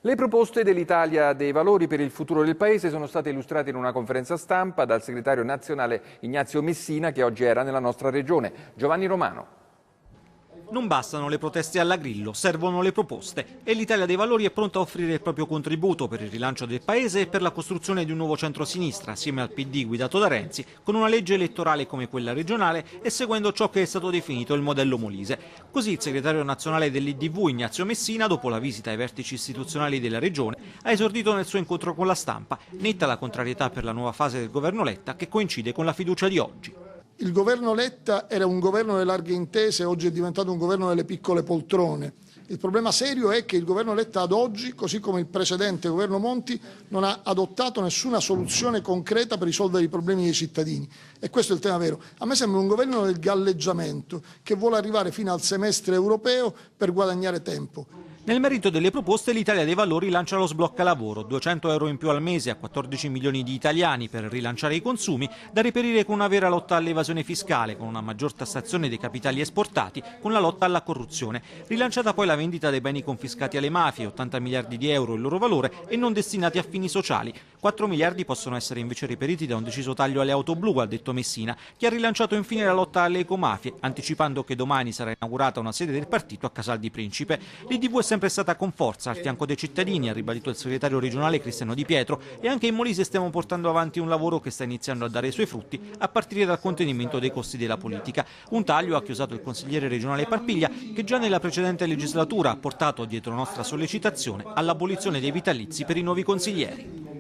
Le proposte dell'Italia dei Valori per il futuro del Paese sono state illustrate in una conferenza stampa dal segretario nazionale Ignazio Messina, che oggi era nella nostra regione. Giovanni Romano. Non bastano le proteste alla Grillo, servono le proposte e l'Italia dei Valori è pronta a offrire il proprio contributo per il rilancio del Paese e per la costruzione di un nuovo centro-sinistra, assieme al PD guidato da Renzi, con una legge elettorale come quella regionale e seguendo ciò che è stato definito il modello Molise. Così il segretario nazionale dell'IDV Ignazio Messina, dopo la visita ai vertici istituzionali della regione, ha esordito nel suo incontro con la stampa, netta la contrarietà per la nuova fase del governo Letta che coincide con la fiducia di oggi. Il governo Letta era un governo delle larghe intese, oggi è diventato un governo delle piccole poltrone. Il problema serio è che il governo Letta ad oggi, così come il precedente governo Monti, non ha adottato nessuna soluzione concreta per risolvere i problemi dei cittadini. E questo è il tema vero. A me sembra un governo del galleggiamento che vuole arrivare fino al semestre europeo per guadagnare tempo. Nel merito delle proposte l'Italia dei Valori lancia lo sblocca lavoro, 200 euro in più al mese a 14 milioni di italiani per rilanciare i consumi, da reperire con una vera lotta all'evasione fiscale, con una maggior tassazione dei capitali esportati, con la lotta alla corruzione. Rilanciata poi la vendita dei beni confiscati alle mafie, 80 miliardi di euro il loro valore e non destinati a fini sociali. 4 miliardi possono essere invece reperiti da un deciso taglio alle auto blu, ha detto Messina, che ha rilanciato infine la lotta alle ecomafie, anticipando che domani sarà inaugurata una sede del partito a Casal di Principe. L'IDV è sempre stata con forza al fianco dei cittadini, ha ribadito il segretario regionale Cristiano Di Pietro, e anche in Molise stiamo portando avanti un lavoro che sta iniziando a dare i suoi frutti a partire dal contenimento dei costi della politica. Un taglio, ha chiosato il consigliere regionale Parpiglia, che già nella precedente legislatura ha portato, dietro nostra sollecitazione, all'abolizione dei vitalizi per i nuovi consiglieri.